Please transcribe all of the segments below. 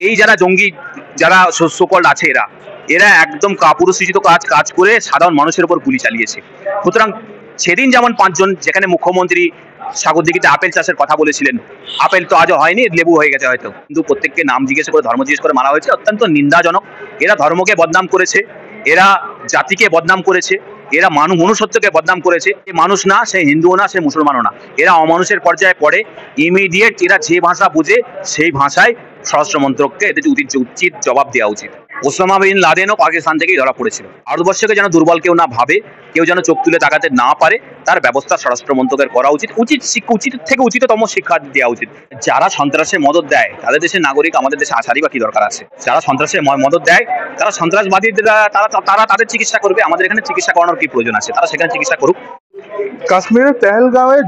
এই যারা জঙ্গি যারা সোকল্ড আছে এরা এরা একদম কাপুরুষোচিত কাজ করে সাধারণ মানুষের উপর গুলি চালিয়েছে। সুতরাং সেদিন যেমন পাঁচজন, যেখানে মুখ্যমন্ত্রী সাগরদিঘিতে আপেল চাষের কথা বলেছিলেন, আপেল তো আজও হয়নি, লেবু হয়ে গেছে হয়তো, কিন্তু প্রত্যেককে নাম জিজ্ঞেস করে ধর্ম জিজ্ঞেস করে মারা হয়েছে, অত্যন্ত নিন্দাজনক। এরা ধর্মকে বদনাম করেছে, এরা জাতিকে বদনাম করেছে, এরা মনুষ্যত্বকে বদনাম করেছে। মানুষ না, সে হিন্দুও না, সে মুসলমানও না, এরা অমানুষের পর্যায়ে পড়ে। ইমিডিয়েট এরা যে ভাষা বুঝে সেই ভাষায় স্বরাষ্ট্র মন্ত্রককে এদের উচিত জবাব দেওয়া উচিত। ওসামা বিন লাদেনও পাকিস্তান থেকেই ধরা পড়েছিল। ভারতবর্ষকে যেন দুর্বল কেউ না ভাবে, কেউ যেন চোখ তুলে তাকাতে না পারে, তার ব্যবস্থা স্বরাষ্ট্র মন্ত্রকের করা উচিত। উচিত থেকে উচিততম শিক্ষা দেওয়া উচিত। যারা সন্ত্রাসের মদত দেয় তাদের দেশের নাগরিক আমাদের দেশে আসারই বা কি দরকার আছে? যারা সন্ত্রাসের মদত দেয় তারা সন্ত্রাসবাদীরা, তারা তাদের চিকিৎসা করবে। আমাদের এখানে চিকিৎসা করানোর কি প্রয়োজন আছে? তারা সেখানে চিকিৎসা করুক। কাশ্মীরের পেহেলগাঁওয়ে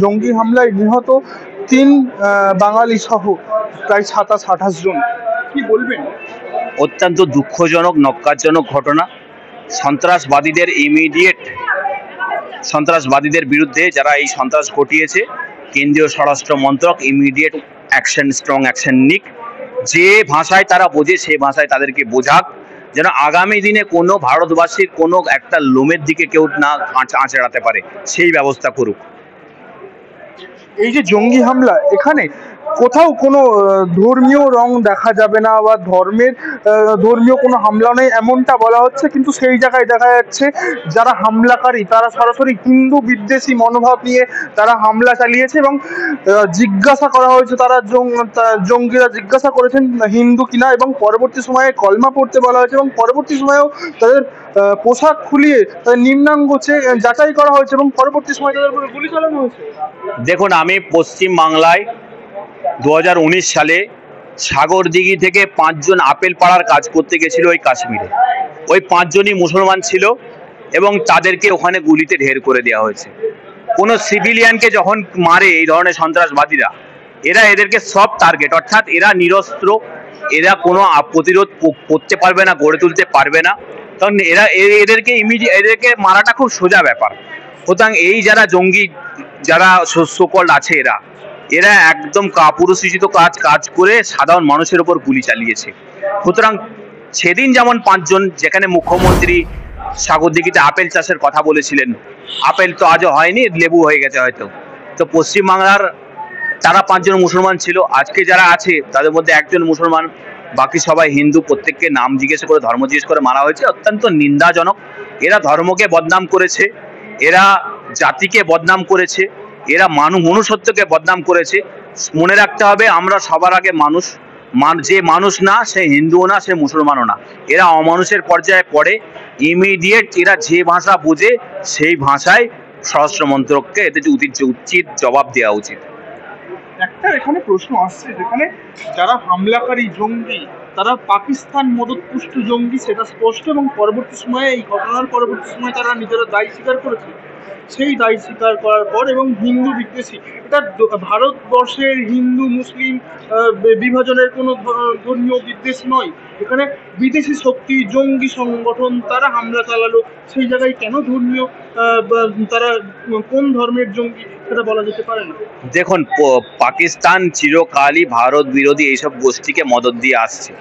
জঙ্গি হামলায় নিহত 3 বাঙালি সহ প্রায় 27-28 জন, কি বলবেন? অত্যন্ত দুঃখজনক, নক্কারজনক ঘটনা। সন্ত্রাসবাদীদের বিরুদ্ধে যারা এই সন্ত্রাস ঘটিয়েছে, কেন্দ্রীয় স্বরাষ্ট্র মন্ত্রক ইমিডিয়েট স্ট্রং অ্যাকশন নিক। যে ভাষায় তারা বোঝে সে ভাষায় তাদেরকে বোঝাক, যেন আগামী দিনে কোনো ভারতবাসীর কোনো একটা লোমের দিকে কেউ না আঁচ এড়াতে পারে, সেই ব্যবস্থা করুক। এই যে জঙ্গি হামলা, এখানে কোথাও কোনো ধর্মীয় রং দেখা যাবে না বা ধর্মীয় কোনো হামলা নেই এমনটা বলা হচ্ছে, কিন্তু সেই জায়গায় দেখা যাচ্ছে যারা হামলাকারী তারা সরাসরি হিন্দু বিদ্বেষী মনোভাব নিয়ে তারা হামলা চালিয়েছে এবং জিজ্ঞাসা করা হয়েছে, জঙ্গিরা জিজ্ঞাসা করেছেন হিন্দু কিনা এবং পরবর্তী সময়ে কলমা পড়তে বলা হয়েছে এবং পরবর্তী সময়েও তাদের পোশাক খুলিয়ে তাদের নিম্নাঙ্গ যাচাই করা হয়েছে এবং পরবর্তী সময় তাদের উপরে গুলি চালানো হয়েছে। দেখুন, আমি পশ্চিম বাংলায় 2019 সালে সাগরদিঘি থেকে 5 জন আপেল পাড়ার কাজ করতে গেছিল ওই কাশ্মীরে। ওই 5 জনই মুসলমান ছিল এবং তাদেরকে ওখানে গুলিতে ঢের করে দেওয়া হয়েছে। কোনো সিভিলিয়ানকে যখন মারে এই ধরনের সন্ত্রাসবাদীরা, এদেরকে সব টার্গেট, অর্থাৎ এরা নিরস্ত্র, এরা কোনো প্রতিরোধ করতে পারবে না, গড়ে তুলতে পারবে না, কারণ এদেরকে মারাটা খুব সোজা ব্যাপার। সুতরাং এই যারা জঙ্গি যারা সোকল্ড আছে এরা একদম কাপুরুষোচিত কাজ করে সাধারণ মানুষের উপর গুলি চালিয়েছে। সুতরাং সেদিন যেমন 5 জন, যেখানে মুখ্যমন্ত্রী সাগরদিঘিতে আপেল চাষের কথা বলেছিলেন, আপেল তো আজও হয়নি, লেবু হয়ে গেছে হয়তো, তো পশ্চিমবাংলার তারা 5 জন মুসলমান ছিল। আজকে যারা আছে তাদের মধ্যে একজন মুসলমান, বাকি সবাই হিন্দু। প্রত্যেককে নাম জিজ্ঞেস করে ধর্ম জিজ্ঞেস করে মারা হয়েছে, অত্যন্ত নিন্দাজনক। এরা ধর্মকে বদনাম করেছে, এরা জাতিকে বদনাম করেছে, এরা মনুষ্যত্বকে বদনাম করেছে। মনে রাখতে হবে, আমরা সবার আগে মানুষ। যে মানুষ না, সে হিন্দুও না, সে মুসলমানও না, এরা অমানুষের পর্যায়ে পড়ে। ইমিডিয়েট এরা যে ভাষা বোঝে সেই ভাষায় স্বরাষ্ট্র মন্ত্রককে এদের উচিত জবাব দেওয়া উচিত। একটা এখানে প্রশ্ন আসছে, যেখানে যারা হামলাকারী জঙ্গি তারা পাকিস্তান মদতপুষ্ট জঙ্গি, সেটা স্পষ্ট, এবং পরবর্তী সময়ে এই ঘটনার পরবর্তী সময়ে তারা নিজেরা দায় স্বীকার করেছে। সেই দায় স্বীকার করার পর এবং হিন্দু বিদ্বেষী, এটা ভারতবর্ষের হিন্দু মুসলিম বিভাজনের কোনো ধর্মীয় বিদ্বেষ নয়, এখানে বিদেশি শক্তি জঙ্গি সংগঠন তারা হামলা চালালো। সেই জায়গায় কেন ধর্মীয় তারা কোন ধর্মের জঙ্গি সেটা বলা যেতে পারে না। দেখুন, পাকিস্তান চিরকালই ভারত বিরোধী এইসব গোষ্ঠীকে মদত দিয়ে আসছে।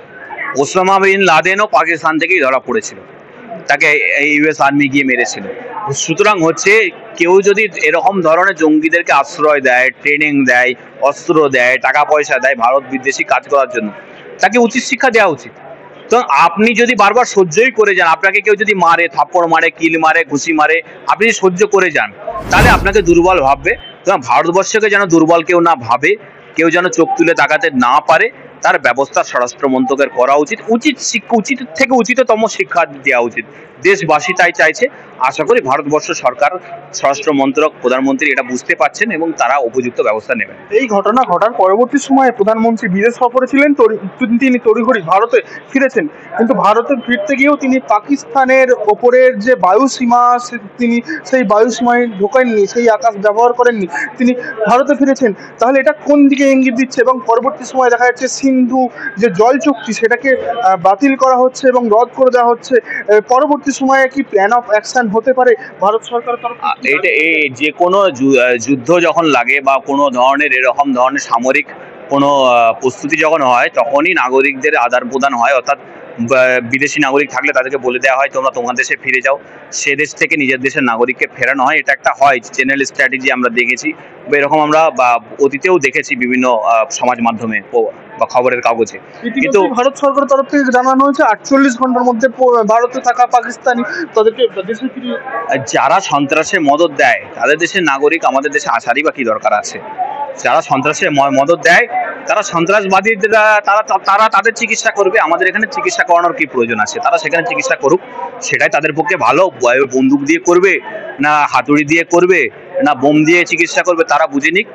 ওসামা বিন লাদেনও পাকিস্তান থেকেই ধরা পড়েছিল, তাকে ইউএস আর্মি গিয়ে মেরেছিল। সুতরাং হচ্ছে, কেউ যদি এরকম ধরনের জঙ্গিদেরকে আশ্রয় দেয়, ট্রেনিং দেয়, অস্ত্র দেয়, টাকা পয়সা দেয় ভারত বিদ্বেষী কাজ করার জন্য, তাকে উচিত শিক্ষা দেওয়া উচিত। তো আপনি যদি বারবার সহ্যই করে যান, আপনাকে কেউ যদি মারে, থাপ্পড় মারে, কিল মারে, ঘুষি মারে, আপনি যদি সহ্য করে যান, তাহলে আপনাকে দুর্বল ভাববে। তো ভারতবর্ষকে যেন দুর্বল কেউ না ভাবে, কেউ যেন চোখ তুলে তাকাতে না পারে, তার ব্যবস্থা স্বরাষ্ট্র মন্ত্রকের করা উচিত। উচিত থেকে উচিততম শিক্ষা দেওয়া উচিত। দেশবাসী তাই চাইছে। আশা করি ভারতবর্ষ সরকার, স্বরাষ্ট্র মন্ত্রক, প্রধানমন্ত্রী এটা বুঝতে পারছেন এবং তারা উপযুক্ত ব্যবস্থা নেবেন। এই ঘটনা ঘটার পরবর্তী সময়ে প্রধানমন্ত্রী বিদেশ সফরে ছিলেন, তিনি তড়িঘড়ি ভারতে ফিরেছেন, কিন্তু ভারতে ফিরতে গিয়েও তিনি পাকিস্তানের ওপরের যে বায়ুসীমা, তিনি সেই বায়ুসীমায় ঢোকেননি, সেই আকাশ ব্যবহার করেননি, তিনি ভারতে ফিরেছেন। তাহলে এটা কোন দিকে ইঙ্গিত দিচ্ছে? এবং পরবর্তী সময়ে দেখা যাচ্ছে সিন্ধু যে জল চুক্তি সেটাকে বাতিল করা হচ্ছে এবং রদ করে দেওয়া হচ্ছে। পরবর্তী সময়ে কি প্ল্যান অফ অ্যাকশন হতে পারে ভারত সরকারের তরফ থেকে? এটা যে কোনো যুদ্ধ যখন লাগে বা কোনো ধরনের এরকম ধরনের সামরিক কোনো প্রস্তুতি যখন হয় তখনই নাগরিকদের আদান প্রদান হয়, অর্থাৎ বিদেশি নাগরিক থাকলে তাদেরকে বলে দেওয়া হয় তোমরা তোমার দেশে ফিরে যাও, সে দেশ থেকে নিজের দেশের নাগরিককে ফেরানো হয়। এটা একটা হয় জেনারেল স্ট্র্যাটেজি আমরা দেখেছি, বা এরকম আমরা বা অতীতেও দেখেছি বিভিন্ন সমাজ মাধ্যমে বা খবরের কাগজে। কিন্তু ইতিমধ্যে ভারত সরকারের তরফ থেকে জানানো হয়েছে 48 ঘন্টার মধ্যে ভারতে থাকা পাকিস্তানি তাদেরকে দেশে ফিরিয়ে। যারা সন্ত্রাসে মদত দেয় তাদের দেশের নাগরিক আমাদের দেশে আসারই বা কি দরকার আছে? যারা সন্ত্রাসে মদত দেয় তারা সন্ত্রাসবাদী, তারা তারা তাদের চিকিৎসা করবে, আমাদের এখানে চিকিৎসা করানোর কি প্রয়োজন আছে? তারা সেখানে চিকিৎসা করুক, সেটাই তাদের পক্ষে ভালো। বন্দুক দিয়ে করবে না হাতুড়ি দিয়ে করবে না বোম দিয়ে চিকিৎসা করবে তারা বুঝে নিক,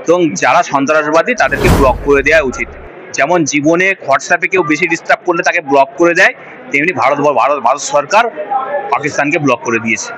এবং যারা সন্ত্রাসবাদী তাদেরকে ব্লক করে দেওয়া উচিত। যেমন জীবনে হোয়াটসঅ্যাপে কেউ বেশি ডিস্টার্ব করলে তাকে ব্লক করে দেয়, তেমনি ভারত সরকার পাকিস্তানকে ব্লক করে দিয়েছে।